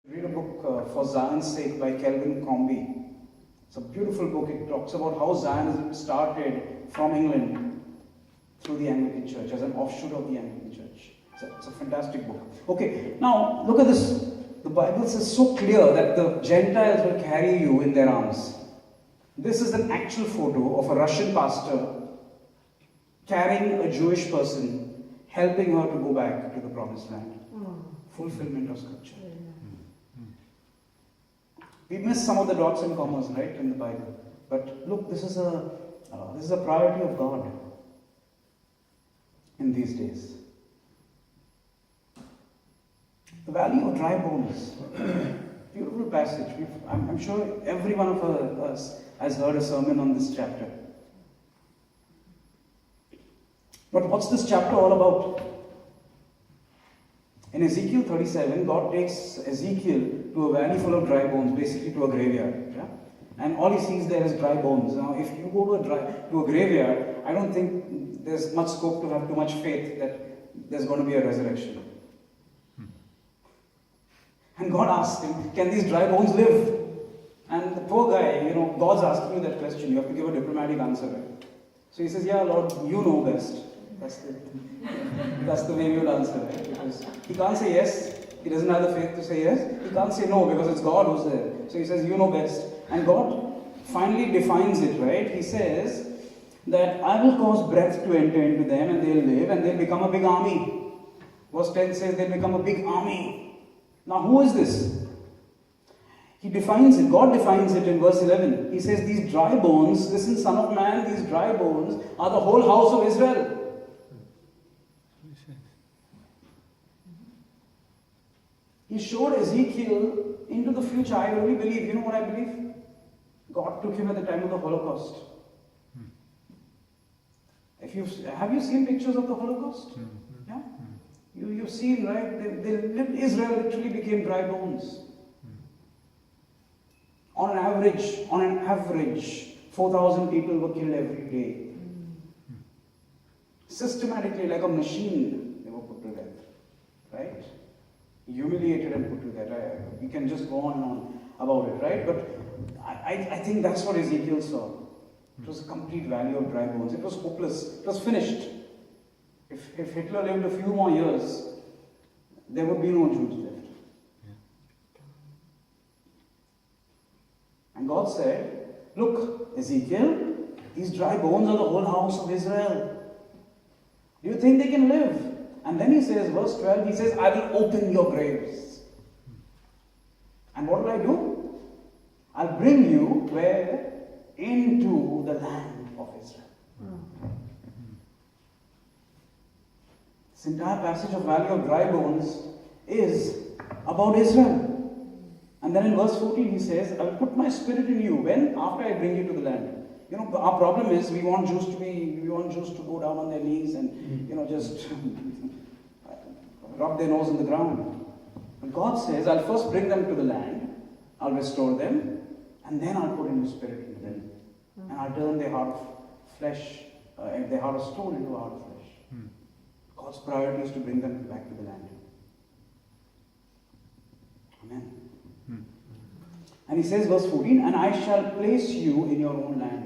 Read a book For Zion's Sake by Kelvin Comby. It's a beautiful book. It talks about how Zionism started from England through the Anglican Church as an offshoot of the Anglican Church. It's a fantastic book. Okay, now look at this. The Bible says so clear that the Gentiles will carry you in their arms. This is an actual photo of a Russian pastor carrying a Jewish person, helping her to go back to the promised land. Fulfillment of scripture. We miss some of the dots and commas, right, in the Bible. But look, this is a priority of God in these days. The valley of dry bones. Beautiful passage. I'm sure every one of us has heard a sermon on this chapter. But what's this chapter all about? In Ezekiel 37, God takes Ezekiel to a valley full of dry bones, basically to a graveyard. Yeah? And all he sees there is dry bones. Now, if you go to a graveyard, I don't think there's much scope to have too much faith that there's going to be a resurrection. And God asked him, can these dry bones live? And the poor guy, God's asking you that question. You have to give a diplomatic answer, right? So he says, yeah, Lord, you know best. That's the way we will answer, right? Because he can't say yes. He doesn't have the faith to say yes. He can't say no because it's God who's there. So he says, you know best. And God finally defines it, right? He says that I will cause breath to enter into them and they'll live and they'll become a big army. Verse 10 says they'll become a big army. Now who is this? He defines it. God defines it in verse 11. He says these dry bones, listen, son of man, these dry bones are the whole house of Israel. He showed Ezekiel into the future. I really believe, you know what I believe? God took him at the time of the Holocaust. Have you seen pictures of the Holocaust? Yeah? You've seen, right? Israel literally became dry bones. On an average, 4,000 people were killed every day. Systematically, like a machine, they were put to death. Right? Humiliated and put to death. We can just go on and on about it, right? But I think that's what Ezekiel saw. It was a complete valley of dry bones. It was hopeless. It was finished. If Hitler lived a few more years, there would be no Jews left. And God said, look, Ezekiel, these dry bones are the whole house of Israel. Do you think they can live? And then he says, verse 12, he says, I will open your graves. And what will I do? I'll bring you where? Into the land of Israel. This entire passage of Valley of Dry Bones is about Israel. And then in verse 14 he says, I will put my spirit in you. When? After I bring you to the land. Our problem is we want Jews to go down on their knees and, just rub their nose in the ground. But God says, I'll first bring them to the land, I'll restore them, and then I'll put a new spirit into them. And I'll turn their heart of flesh, their heart of stone into a heart of flesh. God's priority is to bring them back to the land. Amen. And he says, verse 14, and I shall place you in your own land.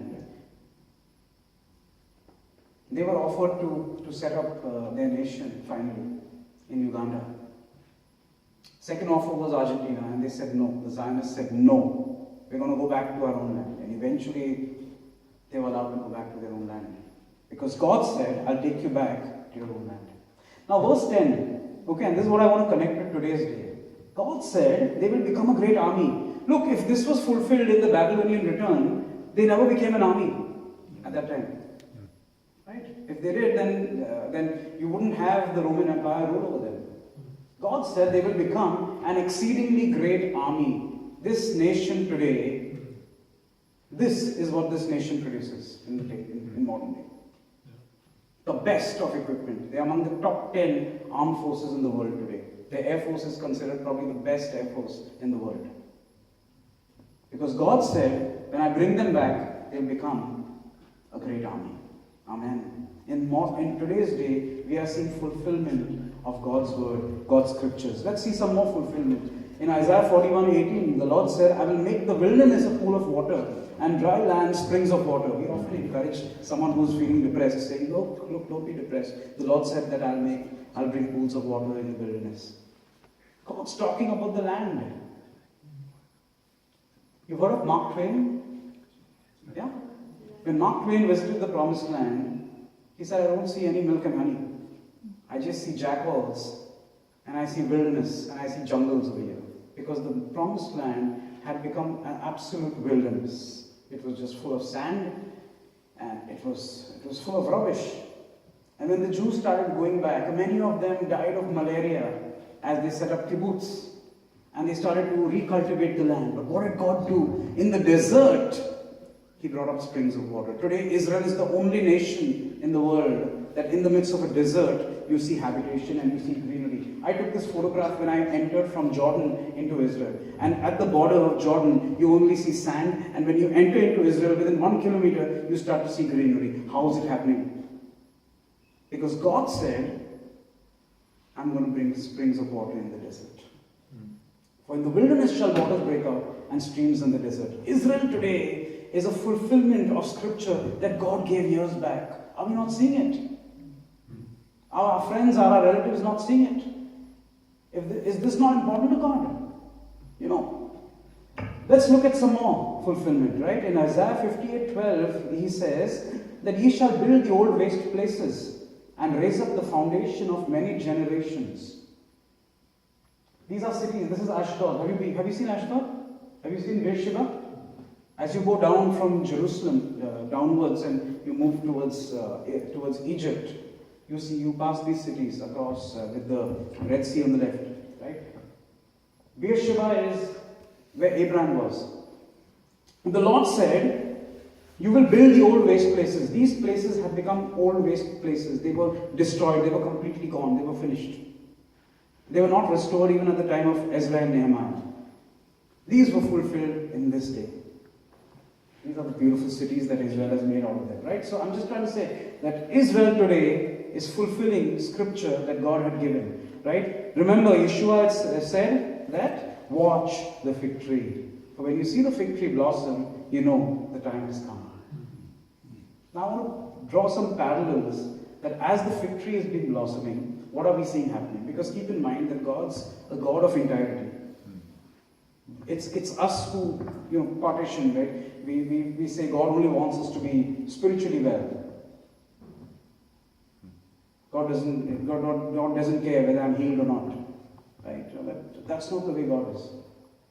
They were offered to set up their nation finally in Uganda. Second offer was Argentina, and they said no. The Zionists said no. We're going to go back to our own land. And eventually they were allowed to go back to their own land. Because God said, I'll take you back to your own land. Now verse 10, okay, and this is what I want to connect with today's day. God said they will become a great army. Look, if this was fulfilled in the Babylonian return, they never became an army at that time. Right? If they did, then you wouldn't have the Roman Empire rule over them. God said they will become an exceedingly great army. This nation today, this is what this nation produces in modern day. The best of equipment. They are among the top 10 armed forces in the world today. The Air Force is considered probably the best Air Force in the world. Because God said, when I bring them back, they'll become a great army. Amen. In today's day, we are seeing fulfillment of God's word, God's scriptures. Let's see some more fulfillment. In Isaiah 41:18, the Lord said, I will make the wilderness a pool of water and dry land springs of water. We often encourage someone who's feeling depressed, saying, look, don't be depressed. The Lord said that I'll bring pools of water in the wilderness. God's talking about the land. You've heard of Mark Twain? Yeah? When Mark Twain visited the promised land, he said, I don't see any milk and honey. I just see jackals, and I see wilderness, and I see jungles over here. Because the promised land had become an absolute wilderness. It was just full of sand, and it was full of rubbish. And when the Jews started going back, many of them died of malaria as they set up kibbutz. And they started to recultivate the land. But what did God do? In the desert, He brought up springs of water. Today, Israel is the only nation in the world that in the midst of a desert, you see habitation and you see greenery. I took this photograph when I entered from Jordan into Israel. And at the border of Jordan, you only see sand. And when you enter into Israel, within 1 kilometer, you start to see greenery. How is it happening? Because God said, I'm going to bring springs of water in the desert. For in the wilderness shall waters break out and streams in the desert. Israel today is a fulfillment of scripture that God gave years back. Are we not seeing it? Are our friends, are our relatives not seeing it? Is this not important to God? You know, let's look at some more fulfillment, right? In Isaiah 58:12, He says that ye shall build the old waste places and raise up the foundation of many generations. These are cities. This is Ashdod. Have you seen Ashdod? Have you seen Beersheba? As you go down from Jerusalem downwards and you move towards Egypt, you pass these cities across with the Red Sea on the left, right? Beersheba is where Abraham was. And the Lord said, you will build the old waste places. These places have become old waste places. They were destroyed. They were completely gone. They were finished. They were not restored even at the time of Ezra and Nehemiah. These were fulfilled in this day. These are the beautiful cities that Israel has made out of them, right? So I'm just trying to say that Israel today is fulfilling scripture that God had given, right? Remember, Yeshua said that, watch the fig tree. For when you see the fig tree blossom, you know the time has come. Now I want to draw some parallels that as the fig tree has been blossoming, what are we seeing happening? Because keep in mind that God's a God of entirety. It's us who, partition, right? We say God only wants us to be spiritually well. God doesn't care whether I'm healed or not. Right? But that's not the way God is.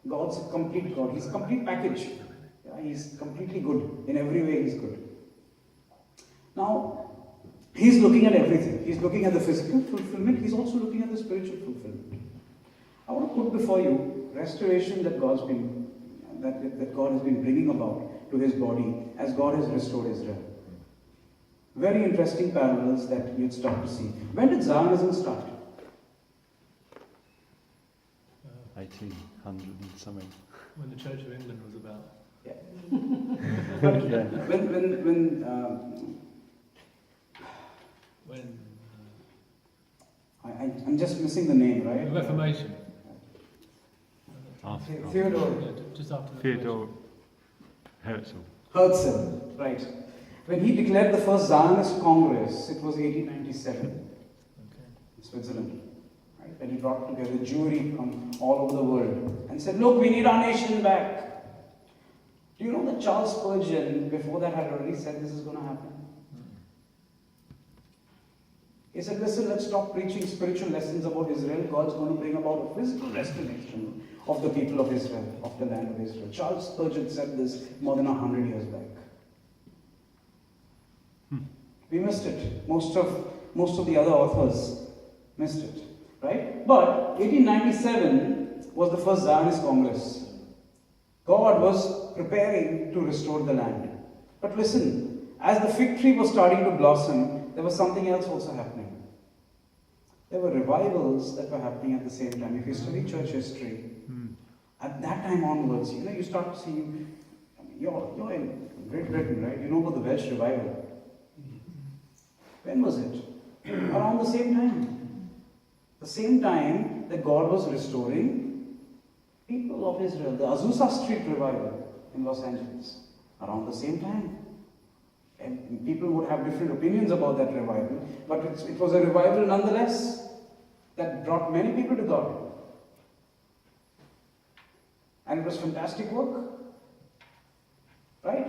God's a complete God. He's a complete package. Yeah? He's completely good. In every way He's good. Now, He's looking at everything. He's looking at the physical fulfillment. He's also looking at the spiritual fulfillment. I want to put before you restoration that God has been bringing about to His body as God has restored Israel. Very interesting parallels that you'd start to see. When did Zionism start? 1800 and something. When the Church of England was about. Yeah. I'm just missing the name, right? The Reformation. Theodore. Just after the Theodore Herzl. Herzl, right. When he declared the first Zionist Congress, it was 1897 in Switzerland. Right? When he brought together Jewry from all over the world and said, look, we need our nation back. Do you know that Charles Spurgeon, before that, had already said this is going to happen? He said, listen, let's stop preaching spiritual lessons about Israel. God's going to bring about a physical restoration of the people of Israel, of the land of Israel. Charles Spurgeon said this more than 100 years back. We missed it. Most of the other authors missed it, right? But 1897 was the first Zionist Congress. God was preparing to restore the land. But listen, as the fig tree was starting to blossom, there was something else also happening. There were revivals that were happening at the same time. If you study church history, at that time onwards, you start to see, you're in Great Britain, right? You know about the Welsh revival. When was it? Around the same time. The same time that God was restoring people of Israel, the Azusa Street revival in Los Angeles, around the same time. And people would have different opinions about that revival, but it was a revival nonetheless that brought many people to God. And it was fantastic work. Right?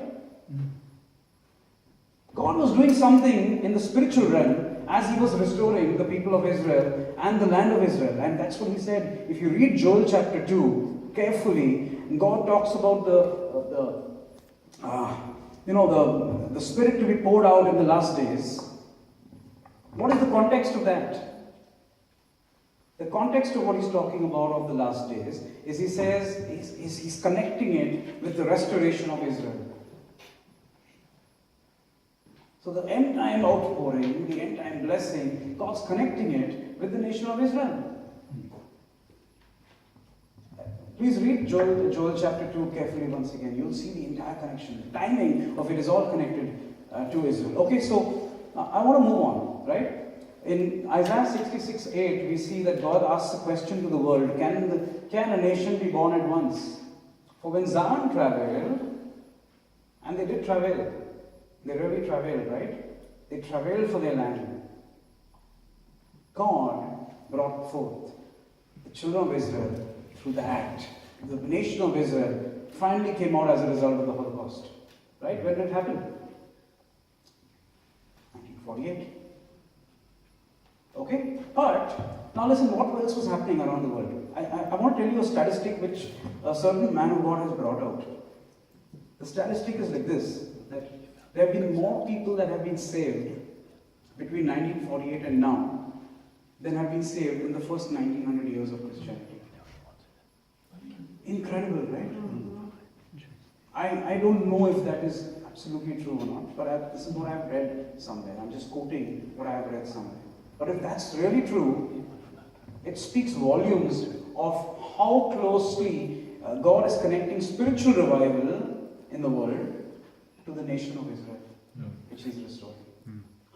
God was doing something in the spiritual realm as He was restoring the people of Israel and the land of Israel. And that's what He said. If you read Joel chapter 2 carefully, God talks about the Spirit to be poured out in the last days. What is the context of that? The context of what He's talking about of the last days is He says, He's connecting it with the restoration of Israel. So the end time outpouring, the end time blessing, God's connecting it with the nation of Israel. Please read Joel chapter 2 carefully once again. You'll see the entire connection. The timing of it is all connected to Israel. Okay, so I want to move on, right? In Isaiah 66:8, we see that God asks a question to the world: Can a nation be born at once? For when Zion traveled, and they did travel, they really traveled, right? They traveled for their land. God brought forth the children of Israel through that. The nation of Israel finally came out as a result of the Holocaust. Right? When did it happen? 1948. Okay? But, now listen, what else was happening around the world? I want to tell you a statistic which a certain man of God has brought out. The statistic is like this, that there have been more people that have been saved between 1948 and now than have been saved in the first 1900 years of Christianity. Incredible, right? I don't know if that is absolutely true or not, but this is what I've read somewhere. I'm just quoting what I've read somewhere. But if that's really true, it speaks volumes of how closely God is connecting spiritual revival in the world to the nation of Israel, which He's restoring.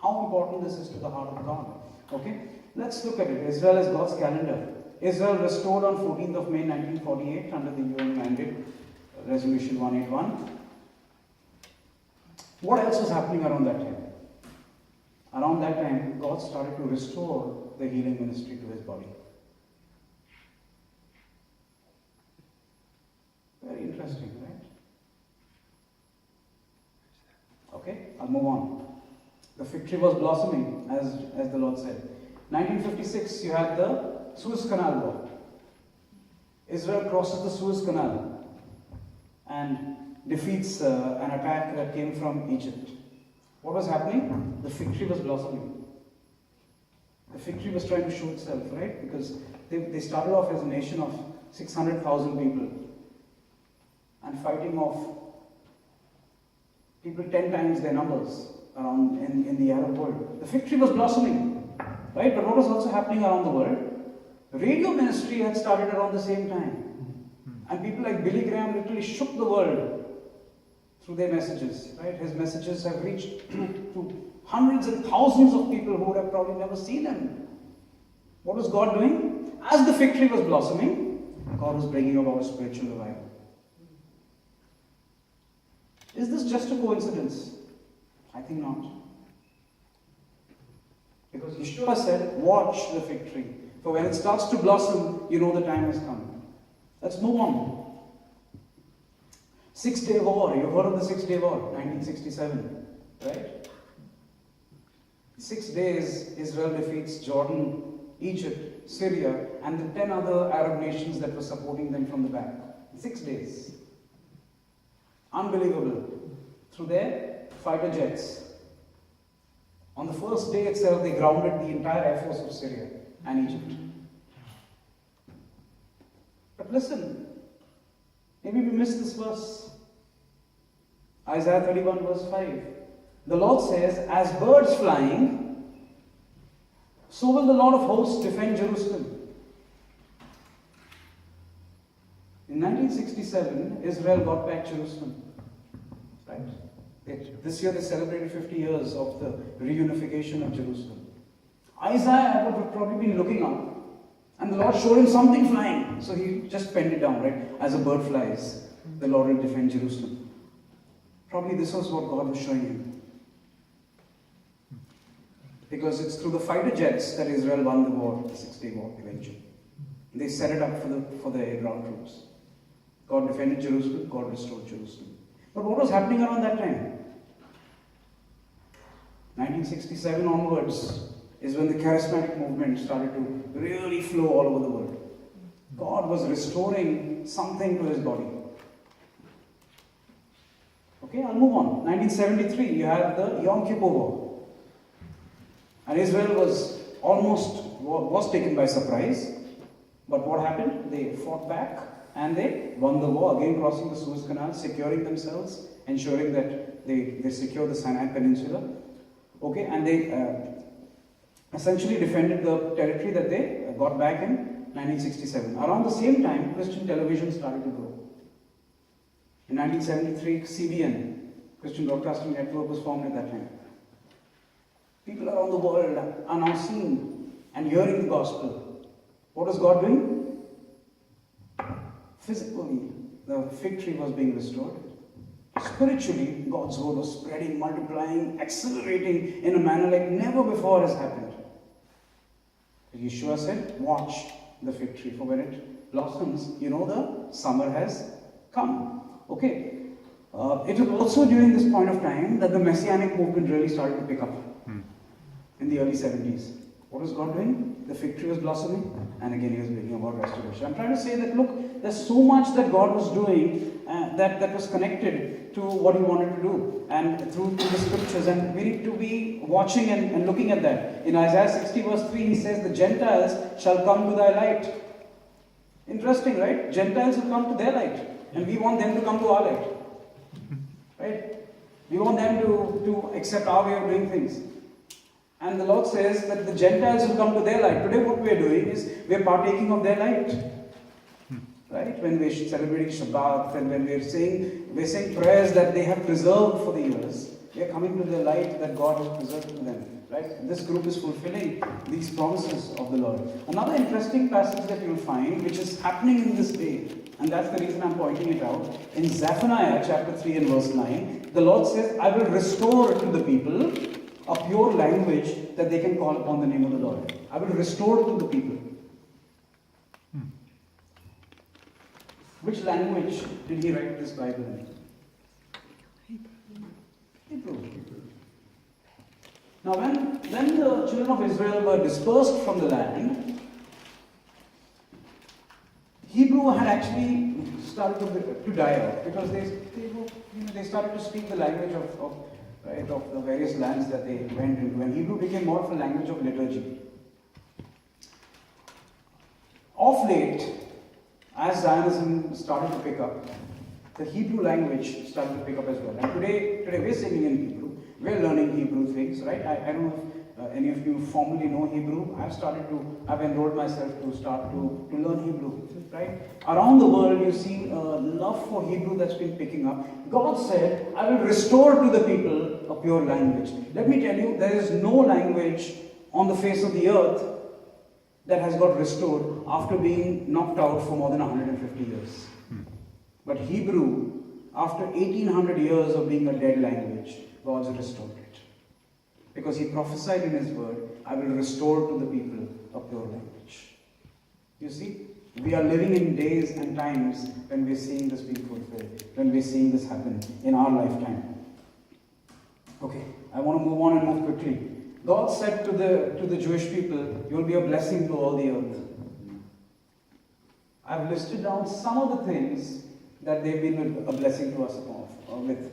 How important this is to the heart of God. Okay? Let's look at it. Israel is God's calendar. Israel restored on 14th of May 1948 under the UN mandate, Resolution 181. What else was happening around that time? Around that time, God started to restore the healing ministry to His body. Very interesting, right? Okay, I'll move on. The fig tree was blossoming, as the Lord said. 1956, you had the Suez Canal War. Israel crosses the Suez Canal and defeats an attack that came from Egypt. What was happening? The fig tree was blossoming. The fig tree was trying to show itself, right? Because they started off as a nation of 600,000 people and fighting off people 10 times their numbers around in the Arab world. The fig tree was blossoming, right? But what was also happening around the world? Radio ministry had started around the same time. And people like Billy Graham literally shook the world through their messages, right? His messages have reached to hundreds and thousands of people who would have probably never seen him. What was God doing? As the fig tree was blossoming, God was bringing about a spiritual revival. Is this just a coincidence? I think not. Because Yeshua said, watch the fig tree. For when it starts to blossom, you know the time has come. Let's move on. 6-Day War. You've heard of the 6-Day War, 1967, right? 6 days, Israel defeats Jordan, Egypt, Syria, and the 10 other Arab nations that were supporting them from the back. 6 days. Unbelievable. Through their fighter jets. On the first day itself, they grounded the entire air force of Syria and Egypt. But listen, maybe we missed this verse. Isaiah 31 verse 5. The Lord says, as birds flying, so will the Lord of hosts defend Jerusalem. In 1967, Israel got back Jerusalem. Right? This year they celebrated 50 years of the reunification of Jerusalem. Isaiah would have probably been looking up And the Lord showed him something flying. So he just penned it down, right? As a bird flies, the Lord will defend Jerusalem. Probably this was what God was showing him. Because it's through the fighter jets that Israel won the war, the 6-day war eventually. They set it up for the air ground troops. God defended Jerusalem, God restored Jerusalem. But what was happening around that time? 1967 onwards is when the charismatic movement started to really flow all over the world. God was restoring something to his body. Okay, I'll move on. 1973, you have the Yom Kippur War. And Israel was taken by surprise. But what happened? They fought back and they won the war, again crossing the Suez Canal, securing themselves, ensuring that they secure the Sinai Peninsula. Okay, and they essentially defended the territory that they got back in 1967. Around the same time, Christian television started to grow. In 1973, CBN, Christian Broadcasting Network, was formed at that time. People around the world are now seeing and hearing the gospel. What was God doing? Physically, the fig tree was being restored. Spiritually, God's word was spreading, multiplying, accelerating in a manner like never before has happened. Yeshua said, watch the fig tree, for when it blossoms, you know the summer has come. Okay. It was also during this point of time that the Messianic movement really started to pick up in the early 70s. What was God doing? The fig tree was blossoming, and again he was bringing about restoration. I'm trying to say that, look, there's so much that God was doing that was connected to what he wanted to do, and through the scriptures, and we need to be watching and looking at that. In Isaiah 60 verse 3, he says, the Gentiles shall come to thy light. Interesting, right? Gentiles will come to their light, and we want them to come to our light. Right? We want them to accept our way of doing things. And the Lord says that the Gentiles will come to their light. Today what we are doing is we are partaking of their light. Right? When we are celebrating Shabbat and when we are saying prayers that they have preserved for the years, we are coming to the light that God has preserved to them. Right? This group is fulfilling these promises of the Lord. Another interesting passage that you will find, which is happening in this day, and that's the reason I'm pointing it out, in Zephaniah chapter 3 and verse 9, the Lord says, I will restore to the people a pure language that they can call upon the name of the Lord. I will restore to the people. Which language did he write this Bible in? Hebrew. Now when the children of Israel were dispersed from the land, Hebrew had actually started to die out because they started to speak the language of the various lands that they went into, and Hebrew became more of a language of liturgy. Of late, as Zionism started to pick up, the Hebrew language started to pick up as well. And today we're singing in Hebrew, we're learning Hebrew things, right? I don't know if any of you formally know Hebrew. I've enrolled myself to start to learn Hebrew, right? Around the world, you see a love for Hebrew that's been picking up. God said, I will restore to the people a pure language. Let me tell you, there is no language on the face of the earth that has got restored after being knocked out for more than 150 years. But Hebrew, after 1800 years of being a dead language, God's restored it. Because he prophesied in his word, I will restore to the people a pure language. You see, we are living in days and times when we're seeing this being fulfilled, when we're seeing this happen in our lifetime. Okay, I want to move on and move quickly. God said to the Jewish people, you will be a blessing to all the earth. I've listed down some of the things that they've been a blessing to us with.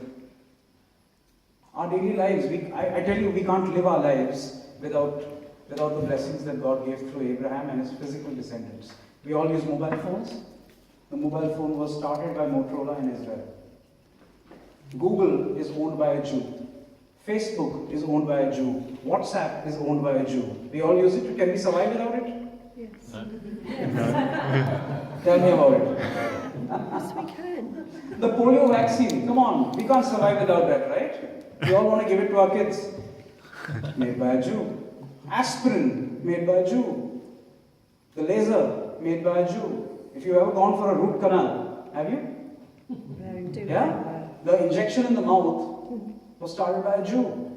Our daily lives, I tell you, we can't live our lives without the blessings that God gave through Abraham and his physical descendants. We all use mobile phones. The mobile phone was started by Motorola in Israel. Google is owned by a Jew. Facebook is owned by a Jew. WhatsApp is owned by a Jew. We all use it. Can we survive without it? Yes. Tell me about it. Yes, we can. The polio vaccine, come on, we can't survive without that, right? We all want to give it to our kids. Made by a Jew. Aspirin, made by a Jew. The laser made by a Jew. If you've ever gone for a root canal, have you? Yeah? The injection in the mouth was started by a Jew.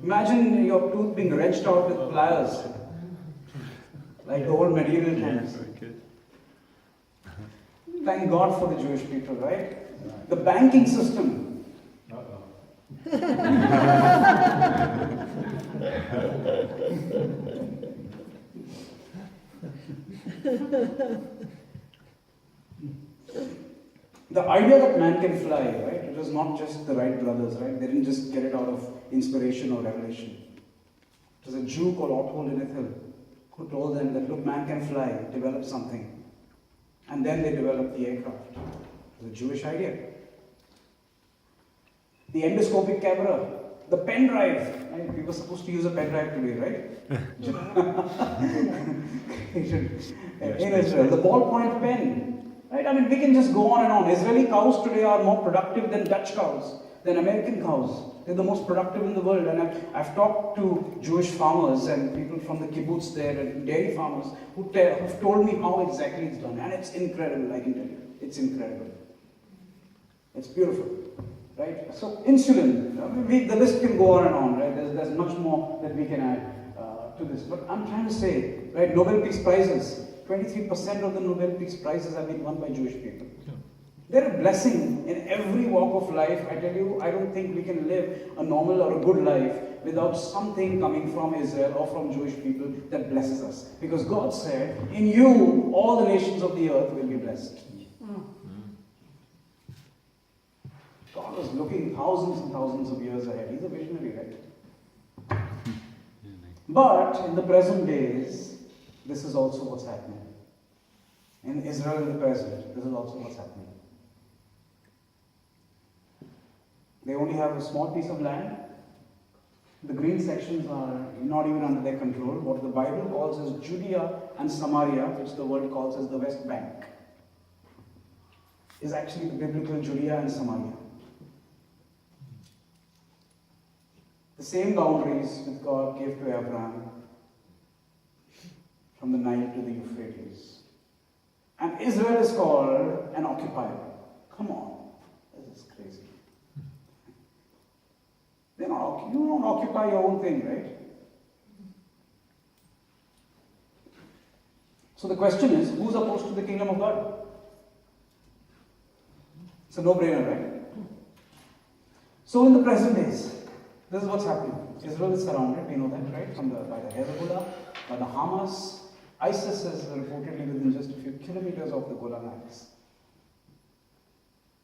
Imagine your tooth being wrenched out with pliers, like the old medieval times. Very good. Thank God for the Jewish people, right? The banking system. The idea that man can fly, right? It was not just the Wright brothers, right? They didn't just get it out of inspiration or revelation. It was a Jew called Otto Linnethal who told them that, look, man can fly, develop something. And then they developed the aircraft. It was a Jewish idea. The endoscopic camera, the pen drive, right? We were supposed to use a pen drive today, right? In Israel, the ballpoint pen. Right? I mean, we can just go on and on. Israeli cows today are more productive than Dutch cows, than American cows. They're the most productive in the world. And I've talked to Jewish farmers and people from the kibbutz there and dairy farmers who've told me how exactly it's done. And it's incredible, I can tell you. It's incredible. It's beautiful. Right? So insulin, the list can go on and on. Right? There's much more that we can add to this. But I'm trying to say, right, Nobel Peace Prizes. 23% of the Nobel Peace Prizes have been won by Jewish people. Yeah. They're a blessing in every walk of life. I tell you, I don't think we can live a normal or a good life without something coming from Israel or from Jewish people that blesses us. Because God said, in you, all the nations of the earth will be blessed. God was looking thousands and thousands of years ahead. He's a visionary, right? But in the present days, this is also what's happening. In Israel in the present, this is also what's happening. They only have a small piece of land. The green sections are not even under their control. What the Bible calls as Judea and Samaria, which the world calls as the West Bank, is actually the biblical Judea and Samaria. The same boundaries that God gave to Abraham from the Nile to the Euphrates. And Israel is called an occupier. Come on, this is crazy. You don't occupy your own thing, right? So the question is, who's opposed to the kingdom of God? It's a no-brainer, right? So in the present days, this is what's happening. Israel is surrounded, we know that, right? By the Hezbollah, by the Hamas. ISIS is reportedly within just a few kilometers of the Golan Heights.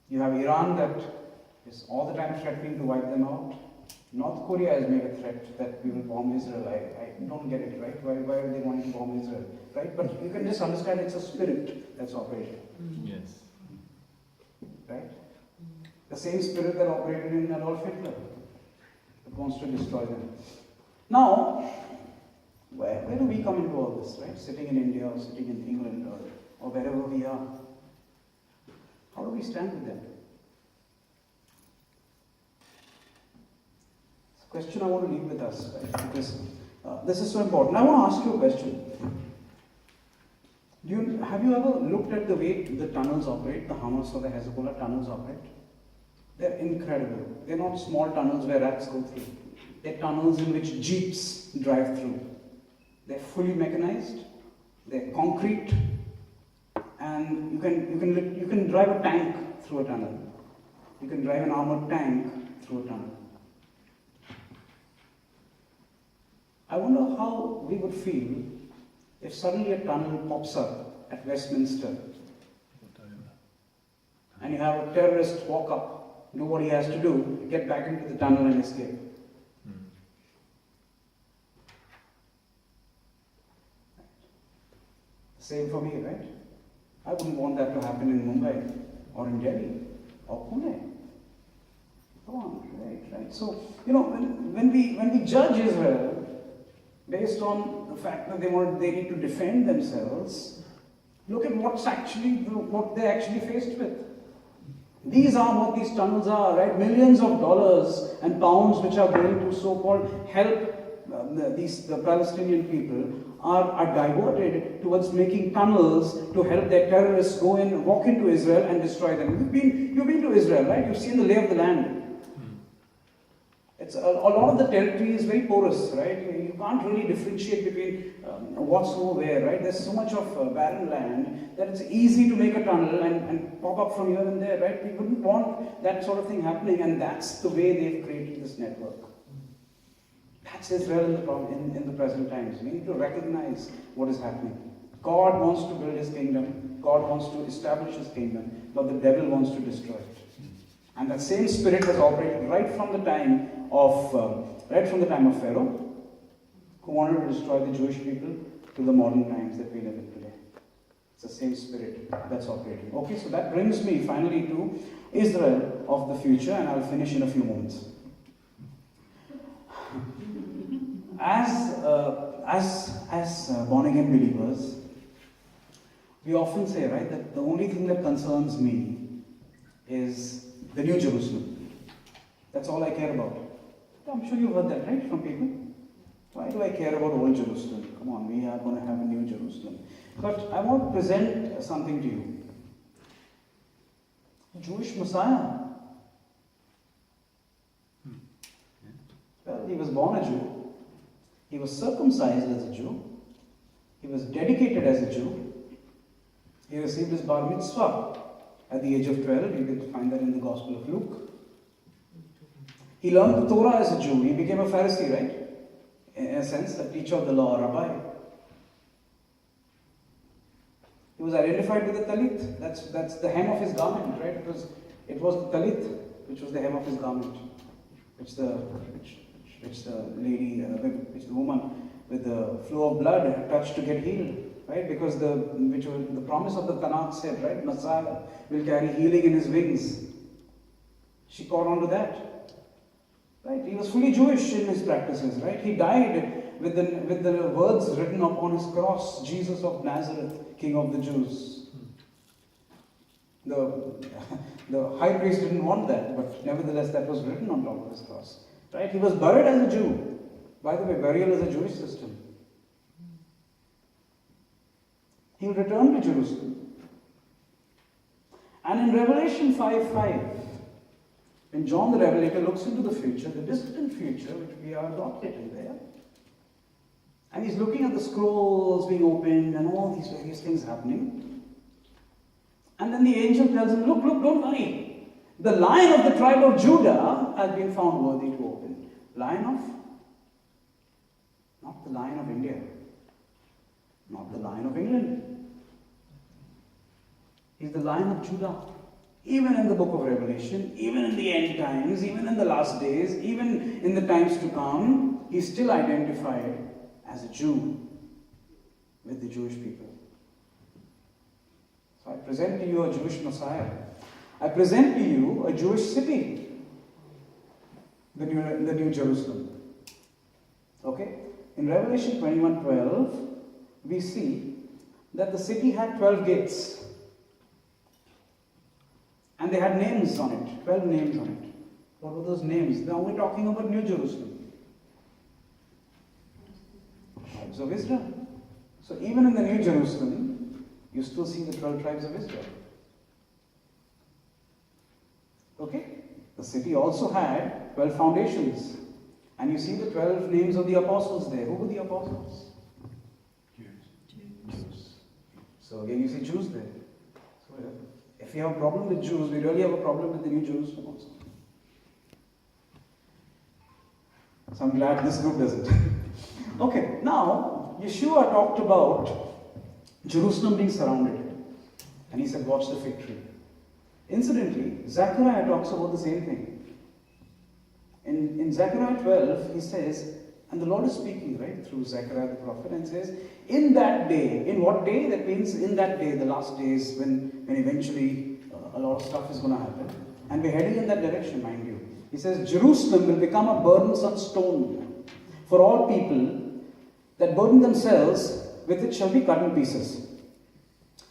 You have Iran that is all the time threatening to wipe them out. North Korea has made a threat that we will bomb Israel. I don't get it, right? Why are they wanting to bomb Israel, right? But you can just understand it's a spirit that's operating. Yes. Right? The same spirit that operated in Adolf Hitler that wants to destroy them. Now, where do we come into all this, right? Sitting in India or sitting in England or wherever we are. How do we stand with them? It's a question I want to leave with us, right? Because this is so important. I want to ask you a question. Have you ever looked at the way the tunnels operate, the Hamas or the Hezbollah tunnels operate? They're incredible. They're not small tunnels where rats go through. They're tunnels in which jeeps drive through. They're fully mechanized, they're concrete, and you can drive a tank through a tunnel. You can drive an armored tank through a tunnel. I wonder how we would feel if suddenly a tunnel pops up at Westminster and you have a terrorist walk up, do what he has to do, get back into the tunnel and escape. Same for me, right? I wouldn't want that to happen in Mumbai or in Delhi or Pune. Come on, right. So, when we judge Israel based on the fact that they need to defend themselves, look at what they're actually faced with. These are what these tunnels are, right? Millions of dollars and pounds which are going to so-called help the Palestinian people are diverted towards making tunnels to help their terrorists go in, walk into Israel and destroy them. You've been to Israel, right? You've seen the lay of the land. It's a lot of the territory is very porous, right? You can't really differentiate between what's over where, right? There's so much of barren land that it's easy to make a tunnel and pop up from here and there, right? We wouldn't want that sort of thing happening, and that's the way they've created this network. That's Israel in the present times. We need to recognize what is happening. God wants to build His kingdom. God wants to establish His kingdom, but the devil wants to destroy it. And that same spirit has operated right from the time of Pharaoh, who wanted to destroy the Jewish people, to the modern times that we live in today. It's the same spirit that's operating. Okay, so that brings me finally to Israel of the future, and I'll finish in a few moments. As born again believers, we often say, right, that the only thing that concerns me is the New Jerusalem. That's all I care about. I'm sure you've heard that, right, from people? Why do I care about Old Jerusalem? Come on, we are going to have a New Jerusalem. But I want to present something to you. A Jewish Messiah. Well, he was born a Jew. He was circumcised as a Jew. He was dedicated as a Jew. He received his bar mitzvah at the age of 12. You can find that in the Gospel of Luke. He learned the Torah as a Jew. He became a Pharisee, right? In a sense, a teacher of the law, a rabbi. He was identified with the talit. That's the hem of his garment, right? It was the talit which was the hem of his garment, which the woman with the flow of blood touched to get healed, right? Because the promise of the Tanakh said, right, Messiah will carry healing in his wings. She caught on to that. Right? He was fully Jewish in his practices, right? He died with the words written upon his cross, Jesus of Nazareth, King of the Jews. The high priest didn't want that, but nevertheless that was written on top of his cross. Right? He was buried as a Jew. By the way, burial is a Jewish system. He will return to Jerusalem. And in Revelation 5:5, when John the Revelator looks into the future, the distant future, which we are not getting there, and he's looking at the scrolls being opened and all these various things happening, and then the angel tells him, look, don't worry. The Lion of the tribe of Judah has been found worthy to open. Not the Lion of India, not the Lion of England. He's the Lion of Judah. Even in the book of Revelation, even in the end times, even in the last days, even in the times to come, he's still identified as a Jew with the Jewish people. So I present to you a Jewish Messiah. I present to you a Jewish city, the New Jerusalem. Okay? In Revelation 21:12, we see that the city had 12 gates. And they had names on it, 12 names on it. What were those names? Now we're talking about New Jerusalem. Tribes of Israel. So even in the New Jerusalem, you still see the 12 tribes of Israel. Okay? The city also had 12 foundations. And you see the 12 names of the apostles there. Who were the apostles? Jews. So again you see Jews there. So if you have a problem with Jews, we really have a problem with the New Jerusalem also. So I'm glad this group doesn't. Okay, now Yeshua talked about Jerusalem being surrounded. And he said, watch the fig tree. Incidentally, Zechariah talks about the same thing. In Zechariah 12, he says, and the Lord is speaking, right, through Zechariah the prophet, and says, in that day, in what day? That means in that day, the last days, when eventually a lot of stuff is going to happen. And we're heading in that direction, mind you. He says, Jerusalem will become a burdensome stone for all people that burden themselves with it shall be cut in pieces.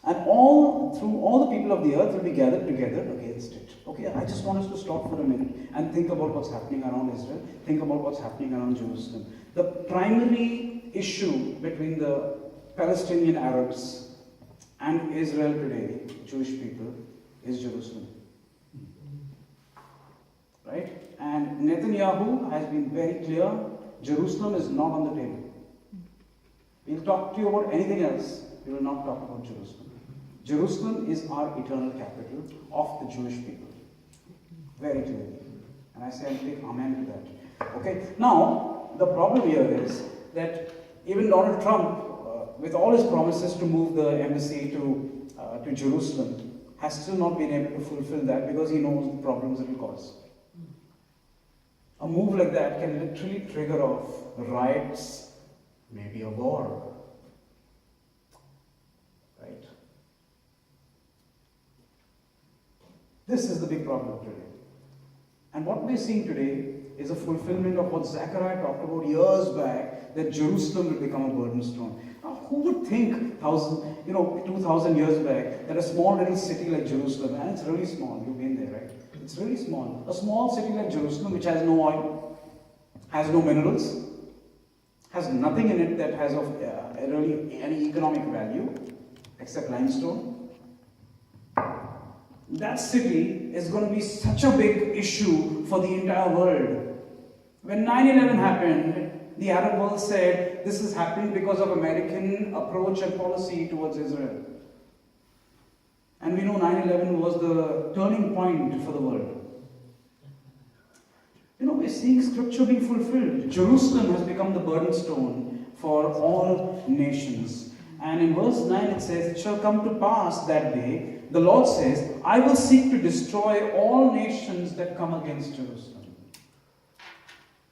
And through all the people of the earth will be gathered together against it. Okay, I just want us to stop for a minute and think about what's happening around Israel. Think about what's happening around Jerusalem. The primary issue between the Palestinian Arabs and Israel today, Jewish people, is Jerusalem. Right? And Netanyahu has been very clear, Jerusalem is not on the table. We'll talk to you about anything else, we will not talk about Jerusalem. Jerusalem is our eternal capital of the Jewish people. Very clearly. And I say a big amen to that. Okay? Now, the problem here is that even Donald Trump, with all his promises to move the embassy to Jerusalem, has still not been able to fulfill that because he knows the problems it will cause. A move like that can literally trigger off riots, maybe a war. Right? This is the big problem today. And what we're seeing today is a fulfillment of what Zechariah talked about years back, that Jerusalem will become a burden stone. Now, who would think 2,000 years back that a small little city like Jerusalem, and it's really small, you've been there, right? It's really small. A small city like Jerusalem, which has no oil, has no minerals, has nothing in it that has of really any economic value except limestone. That city is going to be such a big issue for the entire world. When 9/11 happened, the Arab world said this is happening because of American approach and policy towards Israel. And we know 9/11 was the turning point for the world. We're seeing scripture being fulfilled. Jerusalem has become the burden stone for all nations. And in verse 9 it says, "It shall come to pass that day," the Lord says, "I will seek to destroy all nations that come against Jerusalem."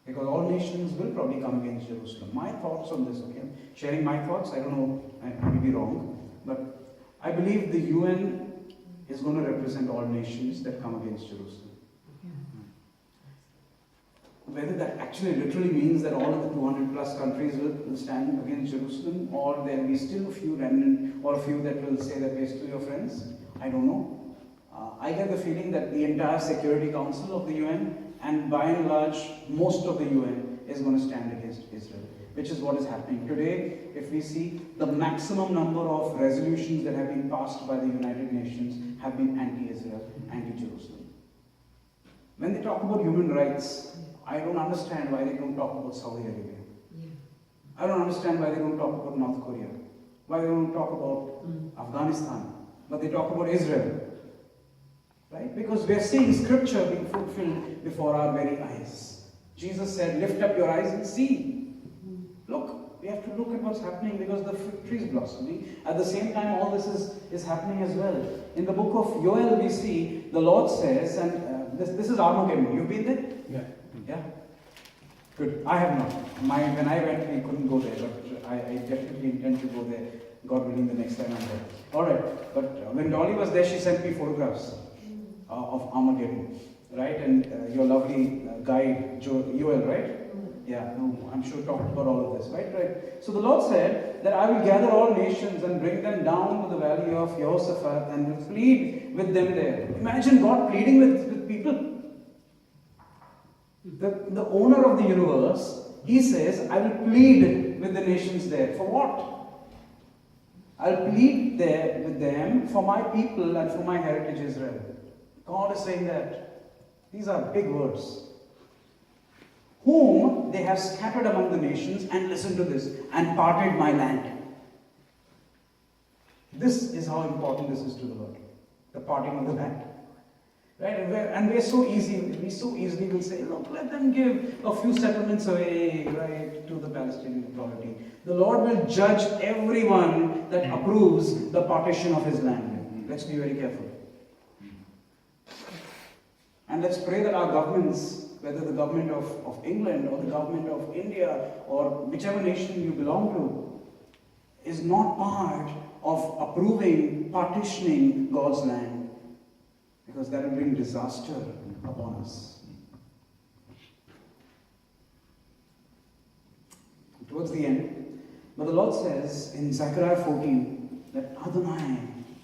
Because all nations will probably come against Jerusalem. My thoughts on this, okay? I'm sharing my thoughts, I don't know, I may be wrong, but I believe the UN is going to represent all nations that come against Jerusalem. Whether that actually literally means that all of the 200 plus countries will stand against Jerusalem, or there will be still a few remnant, or a few that will say that we're still your friends, I don't know. I get the feeling that the entire Security Council of the UN, and by and large, most of the UN, is going to stand against Israel, which is what is happening. Today, if we see, the maximum number of resolutions that have been passed by the United Nations have been anti-Israel, anti-Jerusalem. When they talk about human rights, I don't understand why they don't talk about Saudi Arabia. I don't understand why they don't talk about North Korea. Why they don't talk about Afghanistan. But they talk about Israel. Right? Because we are seeing scripture being fulfilled before our very eyes. Jesus said, "Lift up your eyes and see." Look, we have to look at what's happening because the fig tree is blossoming. At the same time, all this is happening as well. In the book of Joel, we see the Lord says, and this is Armageddon. You've been there? Yeah. Yeah? Good. I have not. When I went, we couldn't go there, but I definitely intend to go there, God willing, the next time I'm there. Alright, but when Dolly was there, she sent me photographs of Armageddon, right? And your lovely guide, Joel, right? Yeah, no, I'm sure talked about all of this, right? So the Lord said that I will gather all nations and bring them down to the valley of Jehoshaphat and will plead with them there. Imagine God pleading with people. The owner of the universe, he says, I will plead with the nations there. For what? I'll plead there with them for my people and for my heritage Israel. God is saying that. These are big words. Whom they have scattered among the nations, and listen to this, and parted my land. This is how important this is to the Lord. The parting of the land. Right? And we so easily will say, look, let them give a few settlements away, right, to the Palestinian Authority. The Lord will judge everyone that approves the partition of his land. Let's be very careful. And let's pray that our governments, whether the government of England or the government of India or whichever nation you belong to, is not part of approving partitioning God's land. Because that will bring disaster upon us. Towards the end, but the Lord says in Zechariah 14 that Adonai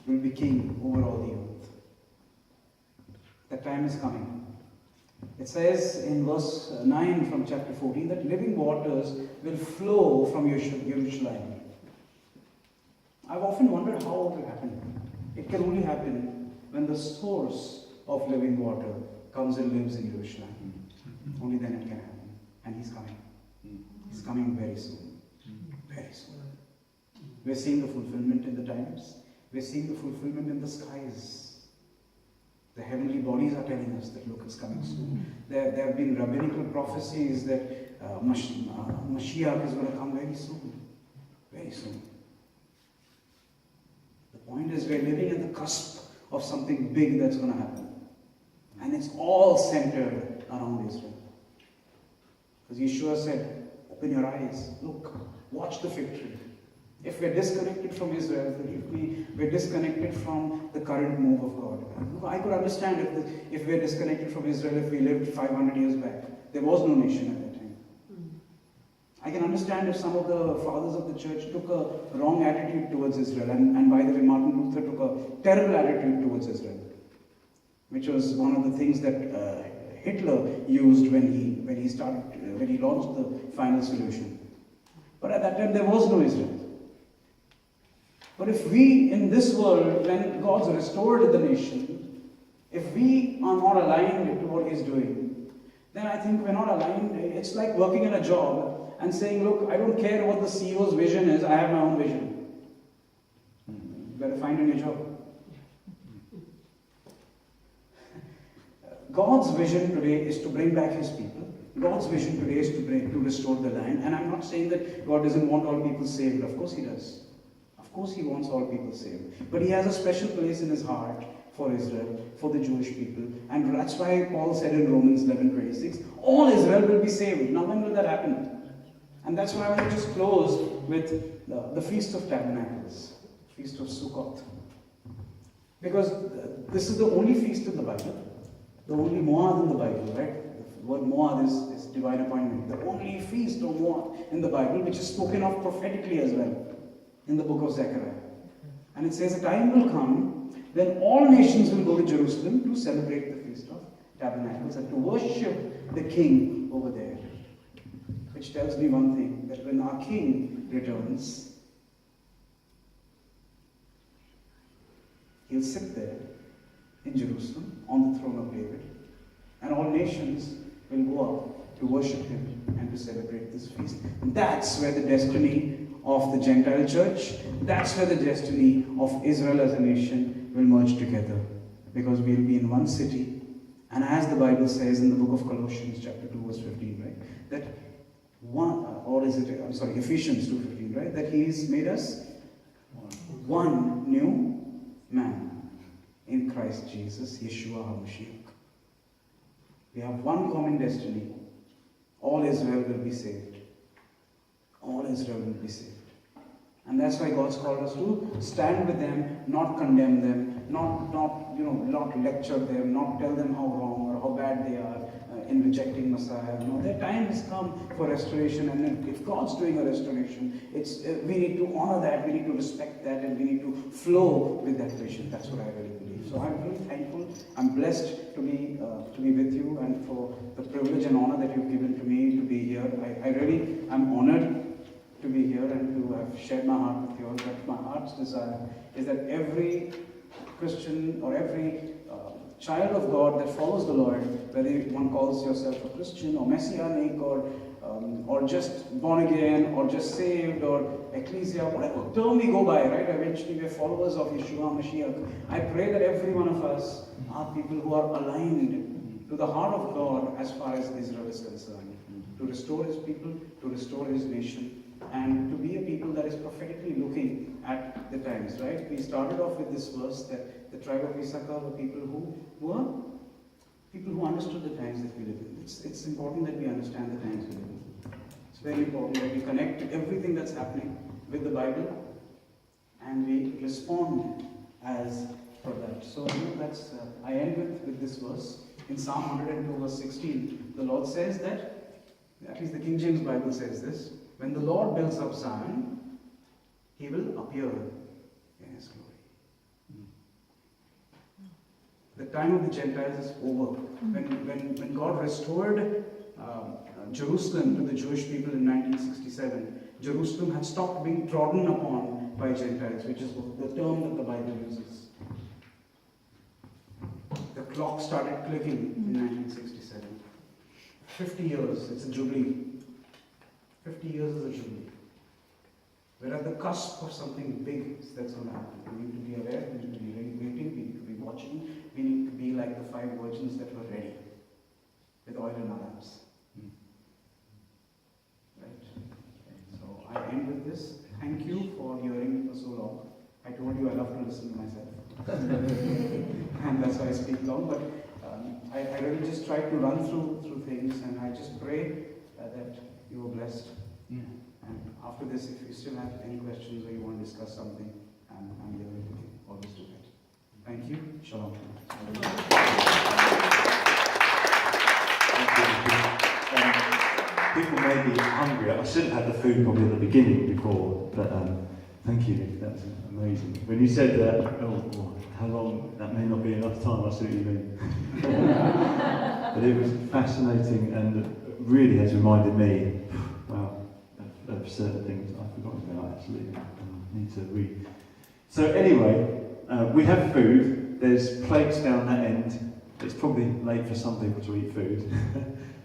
will be king over all the earth. That time is coming. It says in verse 9 from chapter 14 that living waters will flow from Jerusalem. I've often wondered how it will happen. It can only happen when the source of living water comes and lives in Jerusalem. Only then it can happen. And He's coming. He's coming very soon. Very soon. We're seeing the fulfillment in the times. We're seeing the fulfillment in the skies. The heavenly bodies are telling us that, look, it's coming soon. There have been rabbinical prophecies that Mashiach is going to come very soon. Very soon. The point is, we're living at the cusp of something big that's going to happen. And it's all centered around Israel. Because Yeshua said, open your eyes, look, watch the fig tree. If we're disconnected from Israel, believe me, we're disconnected from the current move of God. I could understand if we're disconnected from Israel if we lived 500 years back. There was no nation at that time. I can understand if some of the fathers of the church took a wrong attitude towards Israel, and by the way, Martin Luther took a terrible attitude towards Israel, which was one of the things that Hitler used when he launched the final solution. But at that time there was no Israel. But if we, in this world, when God's restored the nation, if we are not aligned to what He's doing, then I think we're not aligned. It's like working in a job and saying, look, I don't care what the CEO's vision is, I have my own vision. You better find a new job. God's vision today is to bring back His people. God's vision today is to restore the land. And I'm not saying that God doesn't want all people saved. Of course He does. Of course He wants all people saved. But He has a special place in His heart for Israel, for the Jewish people. And that's why Paul said in Romans 11:26, all Israel will be saved. Now when will that happen? And that's why I want to just close with the Feast of Tabernacles, Feast of Sukkot. Because this is the only feast in the Bible, the only Moed in the Bible, right? The word Moed is divine appointment. The only feast of Moed in the Bible, which is spoken of prophetically as well in the book of Zechariah. And it says a time will come when all nations will go to Jerusalem to celebrate the Feast of Tabernacles and to worship the King over there. Which tells me one thing, that when our King returns, He'll sit there in Jerusalem on the throne of David, and all nations will go up to worship Him and to celebrate this feast. And that's where the destiny of the Gentile church, that's where the destiny of Israel as a nation will merge together. Because we'll be in one city, and as the Bible says in the book of Colossians chapter 2 verse 15, right, that Ephesians 2:15, right, that He's made us one new man in Christ Jesus, Yeshua HaMashiach. We have one common destiny. All Israel will be saved. All Israel will be saved. And that's why God's called us to stand with them, not condemn them, not lecture them, not tell them how wrong or how bad they are in rejecting Messiah. No, their time has come for restoration, and if God's doing a restoration, we need to honor that, we need to respect that, and we need to flow with that vision. That's what I really believe. So I'm really thankful. I'm blessed to be with you, and for the privilege and honor that you've given to me to be here. I really am honored to be here and to have shared my heart with you all. But my heart's desire is that every Christian or every child of God that follows the Lord, whether one calls yourself a Christian or Messianic or just born again or just saved or ecclesia, whatever term we go by, right? Eventually we're followers of Yeshua Mashiach. I pray that every one of us are people who are aligned to the heart of God as far as Israel is concerned, to restore His people, to restore His nation, and to be a people that is prophetically looking at the times, right? We started off with this verse that the tribe of Issachar were people who understood the times that we live in. It's important that we understand the times we live in. It's very important that we connect everything that's happening with the Bible and we respond as for that. So that's I end with this verse. In Psalm 102 verse 16, the Lord says that, at least the King James Bible says this, when the Lord builds up Zion, He will appear in His glory. The time of the Gentiles is over. When God restored Jerusalem to the Jewish people in 1967, Jerusalem had stopped being trodden upon by Gentiles, which is the term that the Bible uses. The clock started clicking in 1967. 50 years, it's a jubilee. 50 years is a jubilee. We're at the cusp of something big that's going to happen. We need to be aware, we need to be ready, waiting, we need to be watching, we need to be like the 5 virgins that were ready with oil in our lamps. Right? So I end with this. Thank you for hearing me for so long. I told you I love to listen to myself. And that's why I speak long, but I really just try to run through things, and I just pray that you are blessed. And after this, if you still have any questions or you want to discuss something, I'm here to always do that. Thank you. Shalom. People may be hungry. I should have had the food probably at the beginning before, but thank you. That's amazing. When you said that, how long, that may not be enough time, I see what you mean. But it was fascinating and really has reminded me, wow, of certain things I've forgotten about actually. I need to read. So anyway, we have food. There's plates down that end. It's probably late for some people to eat food.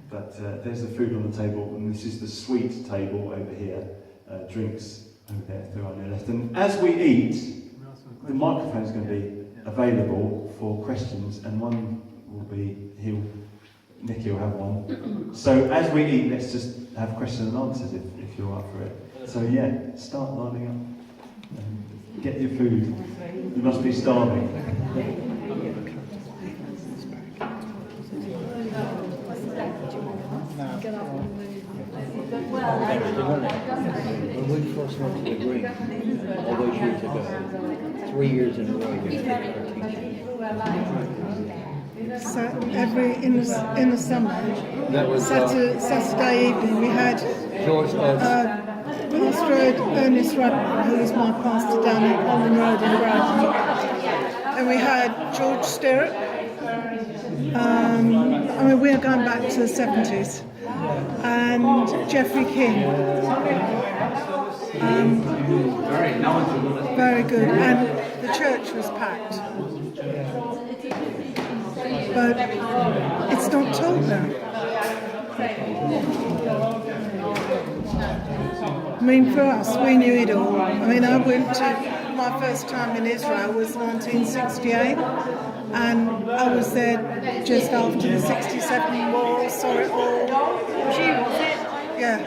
But there's the food on the table, and this is the sweet table over here. Drinks over there to our near left. And as we eat, the microphone is going to be available for questions, and one will be, Nicky will have one. So as we eat, let's just have questions and answers if you're up for it. So yeah, start lining up. Get your food. You must be starving. When we first went to the Green, all those years ago, 3 years in a row, you So in the summer, that was Saturday evening, we had George Pastor Ernest Rudd, who is my pastor down at Holland Road in Brighton, and we had George Stirrup. We are going back to the 70s, and Jeffrey King. Very good, and the church was packed. But it's not told now. I mean, for us, we knew it all. I mean, I went to, my first time in Israel was 1968, and I was there just after the 67 war, saw it all. Yeah.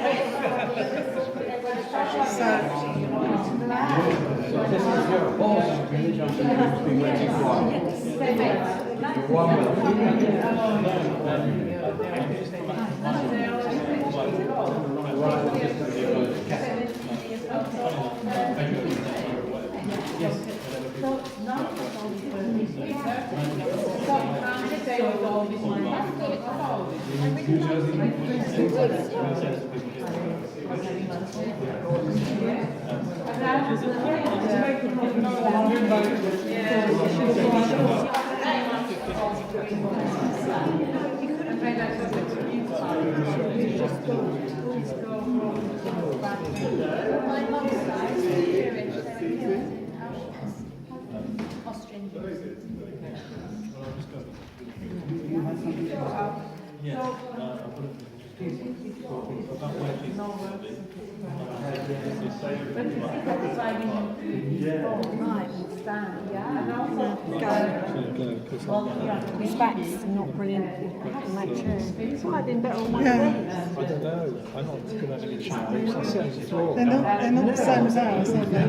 His back's not brilliant in that chair. It might have been better on one of these. I don't know. I'm not good at any chairs. I sit on the floor. They're not the same as ours, are they?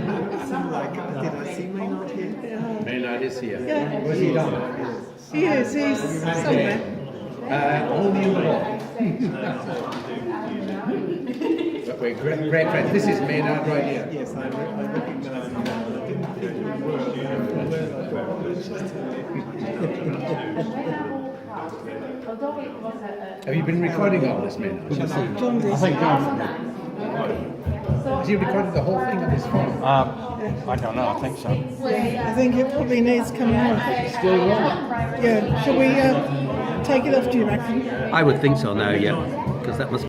Did I see Maynard here? Maynard is here. Yeah. Was he on? He is, he's somewhere. Only in the law. Wait, great friend. This is Maynard right here. Yes, I recognize him. I didn't hear the word. Have you been recording all this, Maynard? John did. Is he recorded the whole thing on his phone? I don't know. I think so. I think it probably needs coming off. Still rolling. Yeah. Shall we take it off, do you reckon? I would think so now, yeah, because that must